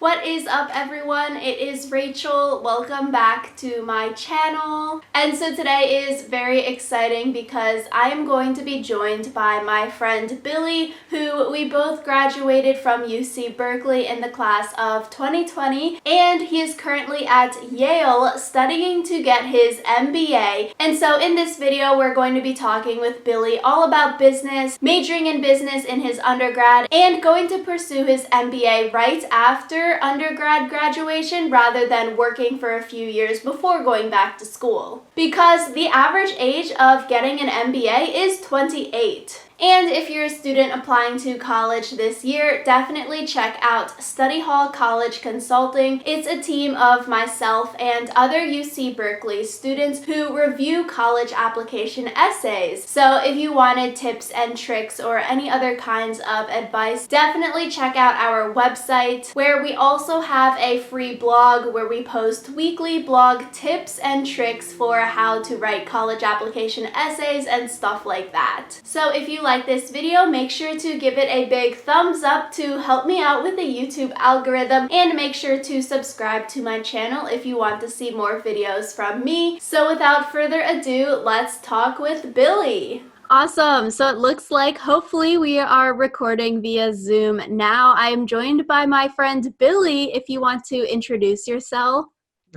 What is up, everyone? It is Rachel. Welcome back to my channel. And so today is very exciting because I am going to be joined by my friend Billy, who we both graduated from UC Berkeley in the class of 2020, and he is currently at Yale studying to get his MBA. And so in this video, we're going to be talking with Billy all about business, majoring in business in his undergrad, and going to pursue his MBA right after undergrad graduation rather than working for a few years before going back to school. Because the average age of getting an MBA is 28. And if you're a student applying to college this year, definitely check out Study Hall College Consulting. It's a team of myself and other UC Berkeley students who review college application essays. So if you wanted tips and tricks or any other kinds of advice, definitely check out our website, where we also have a free blog where we post weekly blog tips and tricks for how to write college application essays and stuff like that. So if you like this video, make sure to give it a big thumbs up to help me out with the YouTube algorithm, and make sure to subscribe to my channel if you want to see more videos from me. So without further ado, let's talk with Billy. Awesome. So it looks like hopefully we are recording via Zoom now. I'm joined by my friend Billy. If you want to introduce yourself.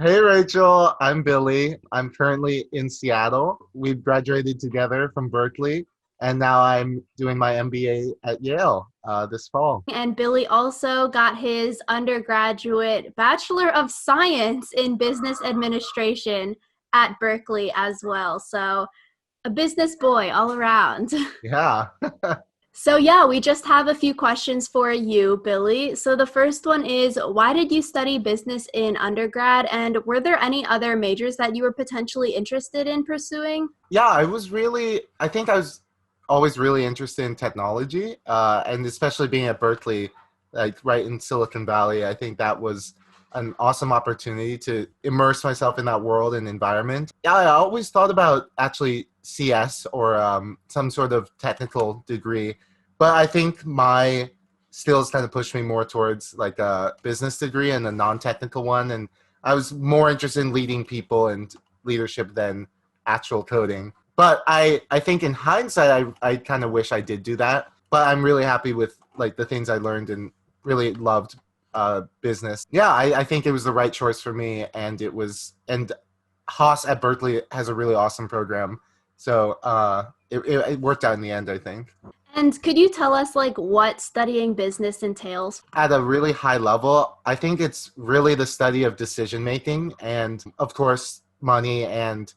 Hey Rachel, I'm Billy. I'm currently in Seattle. We graduated together from Berkeley, and now I'm doing my MBA at Yale this fall. And Billy also got his undergraduate Bachelor of Science in Business Administration at Berkeley as well. So a business boy all around. Yeah. So yeah, we just have a few questions for you, Billy. So the first one is, why did you study business in undergrad, and were there any other majors that you were potentially interested in pursuing? Yeah, I think I was always really interested in technology, and especially being at Berkeley, like right in Silicon Valley. I think that was an awesome opportunity to immerse myself in that world and environment. Yeah, I always thought about actually CS or some sort of technical degree, but I think my skills kind of pushed me more towards like a business degree and a non-technical one, and I was more interested in leading people and leadership than actual coding. But I think in hindsight, I kind of wish I did do that, but I'm really happy with like the things I learned and really loved business. Yeah, I think it was the right choice for me, and Haas at Berkeley has a really awesome program. So it worked out in the end, I think. And could you tell us like what studying business entails? At a really high level, I think it's really the study of decision making and, of course, money and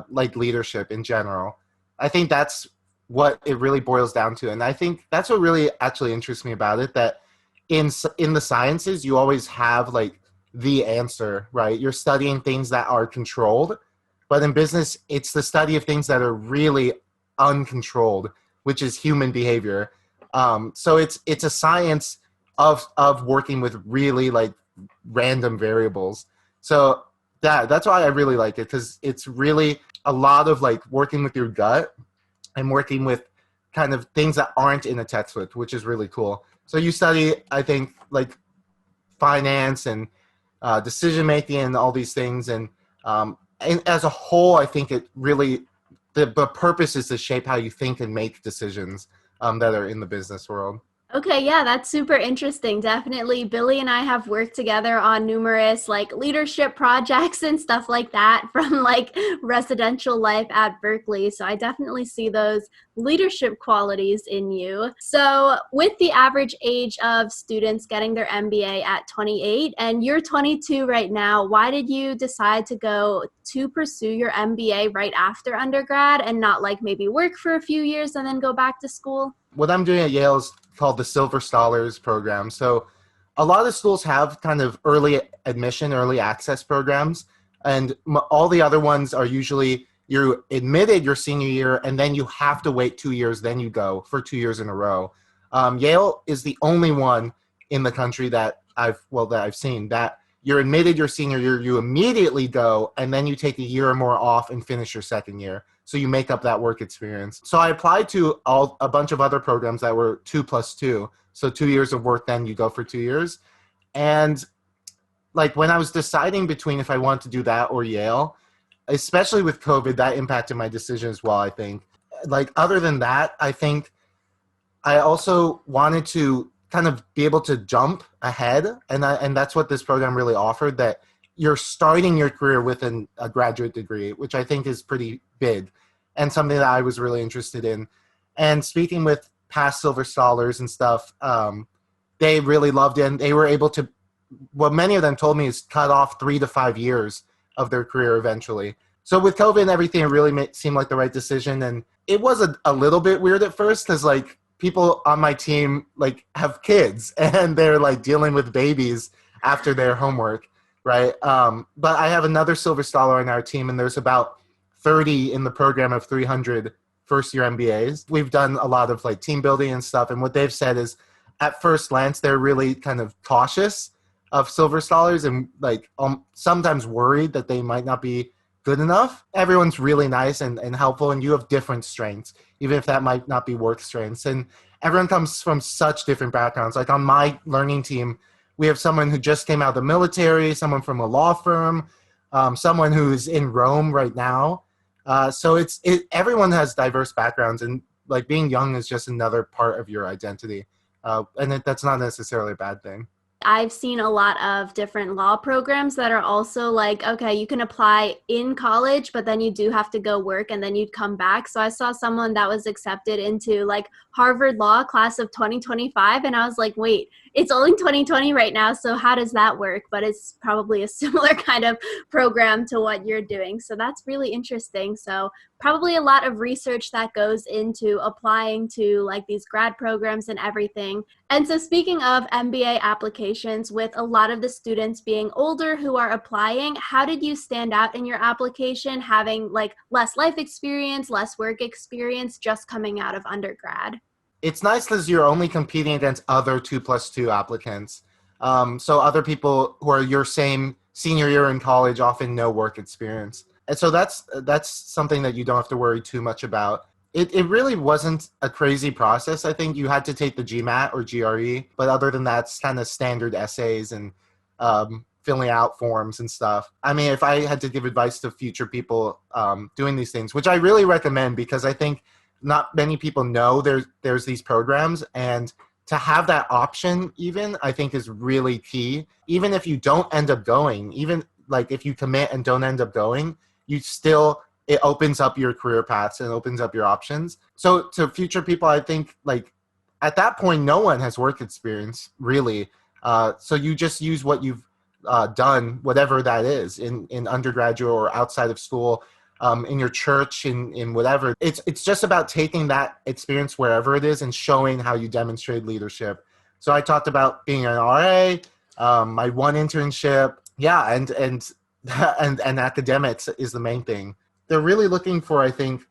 like leadership in general. I think that's what it really boils down to, and I think that's what really actually interests me about it. That in the sciences, you always have like the answer, right? You're studying things that are controlled, but in business, it's the study of things that are really uncontrolled, which is human behavior. So it's a science of working with really like random variables. So that's why I really like it, because it's really a lot of like working with your gut and working with kind of things that aren't in a textbook, which is really cool. So you study, I think, like finance and decision making and all these things, and as a whole, I think it really the purpose is to shape how you think and make decisions that are in the business world. Okay, yeah, that's super interesting. Definitely. Billy and I have worked together on numerous like leadership projects and stuff like that from like residential life at Berkeley. So I definitely see those leadership qualities in you. So with the average age of students getting their MBA at 28, and you're 22 right now, why did you decide to go to pursue your MBA right after undergrad and not like maybe work for a few years and then go back to school? What I'm doing at Yale is called the Silver Scholars Program. So a lot of schools have kind of early admission, early access programs, and all the other ones are usually you're admitted your senior year, and then you have to wait 2 years, then you go for 2 years in a row. Yale is the only one in the country that I've seen that you're admitted your senior year, you immediately go, and then you take a year or more off and finish your second year. So you make up that work experience. So I applied to a bunch of other programs that were 2+2. So 2 years of work, then you go for 2 years. And like when I was deciding between if I wanted to do that or Yale, especially with COVID, that impacted my decision as well, I think. Like other than that, I think I also wanted to kind of be able to jump ahead, and that's what this program really offered, that you're starting your career with a graduate degree, which I think is pretty big and something that I was really interested in. And speaking with past silver scholars and stuff, they really loved it, and they were able to, what many of them told me is cut off 3 to 5 years of their career eventually. So with COVID and everything, it really seemed like the right decision. And it was a little bit weird at first because like people on my team like have kids and they're like dealing with babies after their homework, right? But I have another silver scholar on our team, and there's about 30 in the program of 300 first-year MBAs. We've done a lot of like team building and stuff, and what they've said is at first glance, they're really kind of cautious of silver scholars and like sometimes worried that they might not be good enough. Everyone's really nice and helpful, and you have different strengths, even if that might not be work strengths. And everyone comes from such different backgrounds. Like on my learning team, we have someone who just came out of the military, someone from a law firm, someone who's in Rome right now. So everyone has diverse backgrounds, and like being young is just another part of your identity. And that's not necessarily a bad thing. I've seen a lot of different law programs that are also like, okay, you can apply in college, but then you do have to go work and then you'd come back. So I saw someone that was accepted into like Harvard Law class of 2025. And I was like, wait, it's only 2020 right now. So how does that work? But it's probably a similar kind of program to what you're doing. So that's really interesting. So probably a lot of research that goes into applying to like these grad programs and everything. And so speaking of MBA applications, with a lot of the students being older who are applying, how did you stand out in your application, having like less life experience, less work experience, just coming out of undergrad? It's nice because you're only competing against other 2+2 applicants. So other people who are your same senior year in college often no work experience. And so that's something that you don't have to worry too much about. It really wasn't a crazy process. I think you had to take the GMAT or GRE, but other than that, it's kind of standard essays and filling out forms and stuff. I mean, if I had to give advice to future people doing these things, which I really recommend because I think not many people know there's these programs, and to have that option even I think is really key. Even if you don't end up going, even like if you commit and don't end up going, you still, it opens up your career paths and opens up your options. So to future people, I think like at that point no one has work experience really, so you just use what you've done, whatever that is, in undergraduate or outside of school, in your church, in whatever. It's just about taking that experience wherever it is and showing how you demonstrate leadership. So I talked about being an RA, my one internship, yeah, and academics is the main thing. They're really looking for, I think,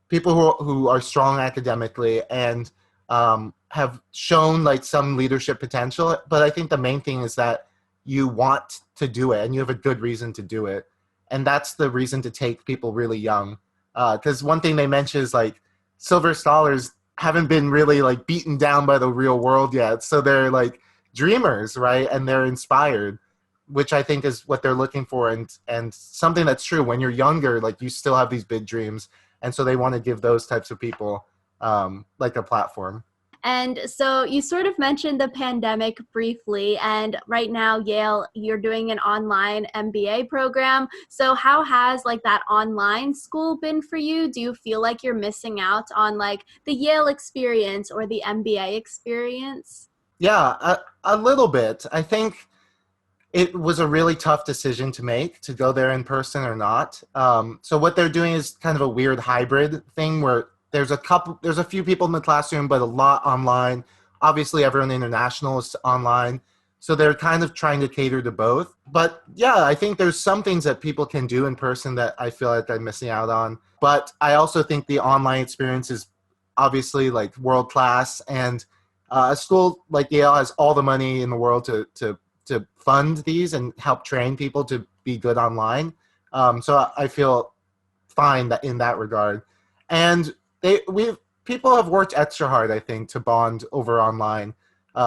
people who are strong academically and have shown like some leadership potential. But I think the main thing is that you want to do it and you have a good reason to do it. And that's the reason to take people really young. Because one thing they mention is like silver scholars haven't been really like beaten down by the real world yet. So they're like dreamers, right? And they're inspired, which I think is what they're looking for. And something that's true when you're younger, like you still have these big dreams. And so they want to give those types of people like a platform. And so you sort of mentioned the pandemic briefly, and right now, Yale, you're doing an online MBA program. So how has like that online school been for you? Do you feel like you're missing out on like the Yale experience or the MBA experience? Yeah, a little bit. I think it was a really tough decision to make to go there in person or not. So what they're doing is kind of a weird hybrid thing where there's a few people in the classroom, but a lot online. Obviously, everyone international is online. So they're kind of trying to cater to both. But yeah, I think there's some things that people can do in person that I feel like I'm missing out on. But I also think the online experience is obviously like world class. And a school like Yale has all the money in the world to fund these and help train people to be good online. So I feel fine that in that regard. And people have worked extra hard, I think, to bond over online.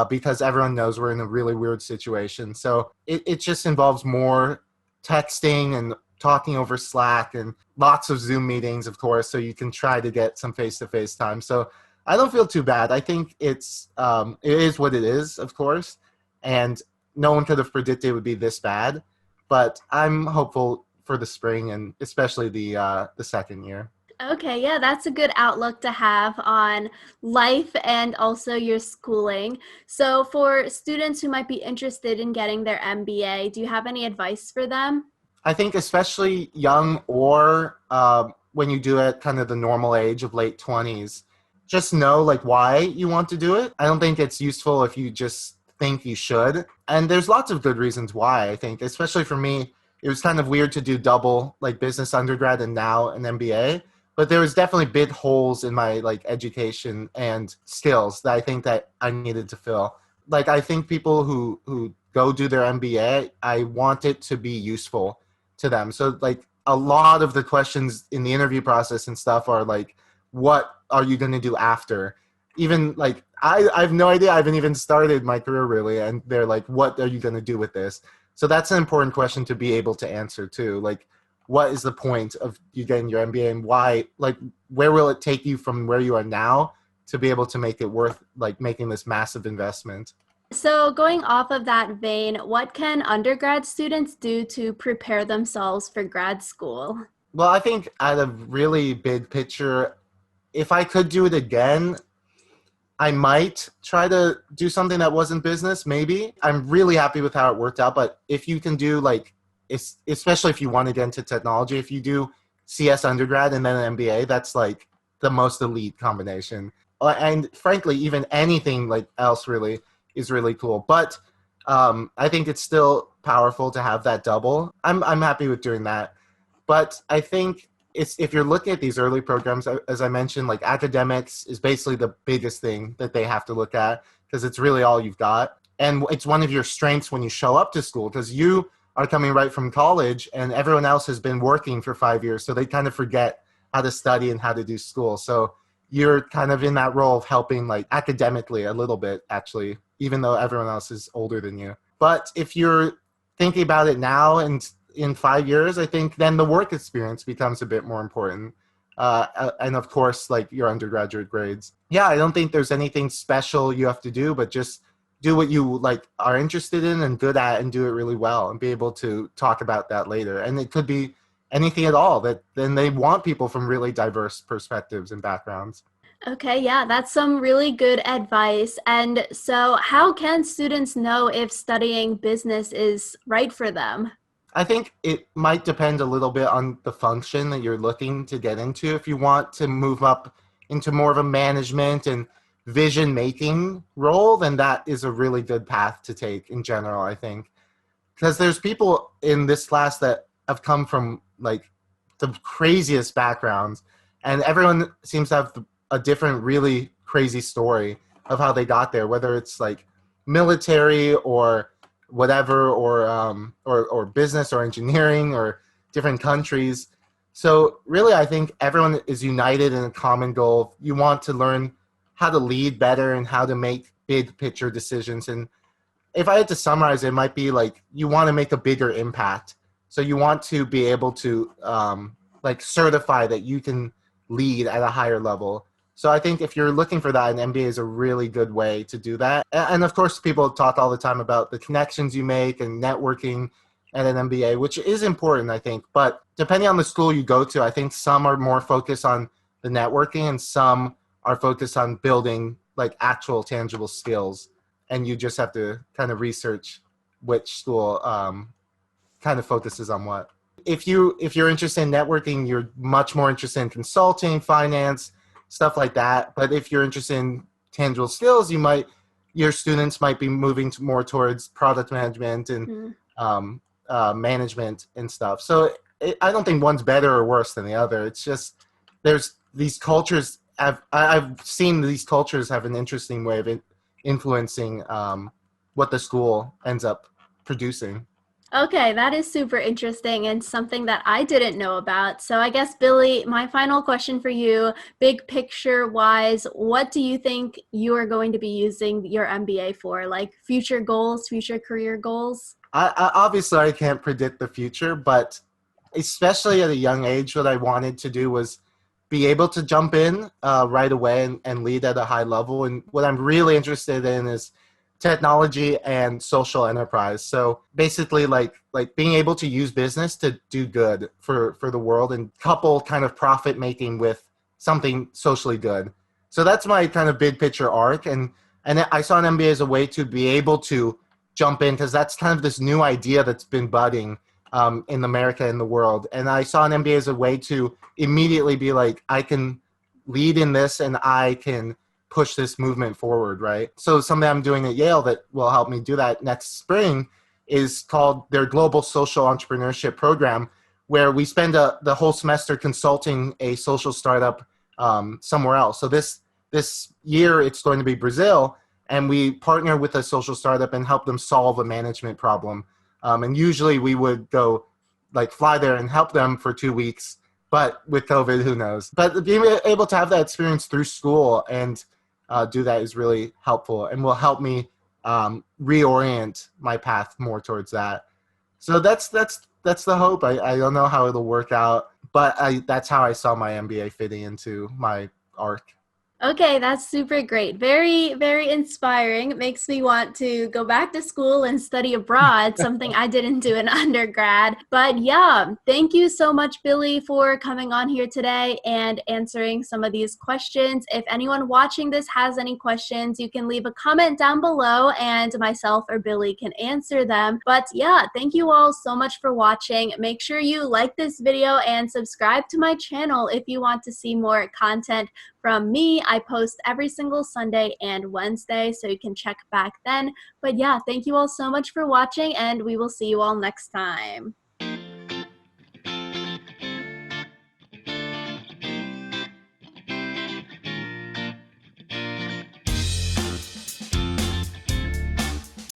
because everyone knows we're in a really weird situation. So it just involves more texting and talking over Slack and lots of Zoom meetings, of course, so you can try to get some face-to-face time. So I don't feel too bad. I think it is what it is, of course, and no one could have predicted it would be this bad. But I'm hopeful for the spring and especially the second year. Okay, yeah, that's a good outlook to have on life and also your schooling. So, for students who might be interested in getting their MBA, do you have any advice for them? I think especially young or when you do it kind of the normal age of late 20s, just know like why you want to do it. I don't think it's useful if you just think you should. And there's lots of good reasons why, I think, especially for me, it was kind of weird to do double like business undergrad and now an MBA. But there was definitely big holes in my like education and skills that I think that I needed to fill. Like I think people who go do their MBA, I want it to be useful to them. So like a lot of the questions in the interview process and stuff are like, what are you going to do after? Even like, I have no idea. I haven't even started my career really. And they're like, what are you going to do with this? So that's an important question to be able to answer too. Like, what is the point of you getting your MBA and why, like, where will it take you from where you are now to be able to make it worth like making this massive investment? So, going off of that vein, what can undergrad students do to prepare themselves for grad school? Well, I think at a really big picture, if I could do it again, I might try to do something that wasn't business, maybe. I'm really happy with how it worked out, but if you can do like, especially if you want to get into technology, if you do CS undergrad and then an MBA, that's like the most elite combination. And frankly, even anything like else really is really cool. But I think it's still powerful to have that double. I'm happy with doing that. But I think if you're looking at these early programs, as I mentioned, like academics is basically the biggest thing that they have to look at because it's really all you've got. And it's one of your strengths when you show up to school because you are coming right from college and everyone else has been working for 5 years. So they kind of forget how to study and how to do school. So you're kind of in that role of helping like academically a little bit, actually, even though everyone else is older than you. But if you're thinking about it now and in 5 years, I think then the work experience becomes a bit more important. And of course, like your undergraduate grades. Yeah, I don't think there's anything special you have to do, but just do what you like are interested in and good at and do it really well and be able to talk about that later. And it could be anything at all that then they want people from really diverse perspectives and backgrounds. Okay, yeah, that's some really good advice. And so, how can students know if studying business is right for them? I think it might depend a little bit on the function that you're looking to get into. If you want to move up into more of a management and vision making role, then that is a really good path to take in general, I think. Because there's people in this class that have come from like the craziest backgrounds, and everyone seems to have a different, really crazy story of how they got there, whether it's like military or whatever, or business or engineering or different countries. So really, I think everyone is united in a common goal. You want to learn how to lead better and how to make big picture decisions. And if I had to summarize, it might be like you want to make a bigger impact. So you want to be able to like certify that you can lead at a higher level. So I think if you're looking for that, an MBA is a really good way to do that. And of course, people talk all the time about the connections you make and networking at an MBA, which is important, I think. But depending on the school you go to, I think some are more focused on the networking and some are focused on building like actual tangible skills. And you just have to kind of research which school kind of focuses on what. If you're interested in networking, you're much more interested in consulting, finance, stuff like that. But if you're interested in tangible skills, your students might be moving more towards product management and management and stuff. So I don't think one's better or worse than the other. It's just there's these cultures. I've seen these cultures have an interesting way of influencing what the school ends up producing. Okay, that is super interesting and something that I didn't know about. So I guess, Billy, my final question for you, big picture wise, what do you think you are going to be using your MBA for? Like future goals, future career goals? Obviously I can't predict the future, but especially at a young age, what I wanted to do was be able to jump in right away and lead at a high level. And what I'm really interested in is technology and social enterprise. So basically, like being able to use business to do good for the world and couple kind of profit making with something socially good. So that's my kind of big picture arc. And I saw an MBA as a way to be able to jump in because that's kind of this new idea that's been budding in America and the world. And I saw an MBA as a way to immediately be like, I can lead in this and I can push this movement forward, right? So something I'm doing at Yale that will help me do that next spring is called their Global Social Entrepreneurship Program, where we spend the whole semester consulting a social startup somewhere else. So this year it's going to be Brazil, and we partner with a social startup and help them solve a management problem. And usually we would go like fly there and help them for 2 weeks. But with COVID, who knows? But being able to have that experience through school and do that is really helpful and will help me reorient my path more towards that. So that's the hope. I don't know how it'll work out, but that's how I saw my MBA fitting into my arc. Okay, that's super great. Very, very inspiring. It makes me want to go back to school and study abroad, something I didn't do in undergrad. But yeah, thank you so much, Billy, for coming on here today and answering some of these questions. If anyone watching this has any questions, you can leave a comment down below and myself or Billy can answer them. But yeah, thank you all so much for watching. Make sure you like this video and subscribe to my channel if you want to see more content from me. I post every single Sunday and Wednesday, so you can check back then. But yeah, thank you all so much for watching, and we will see you all next time.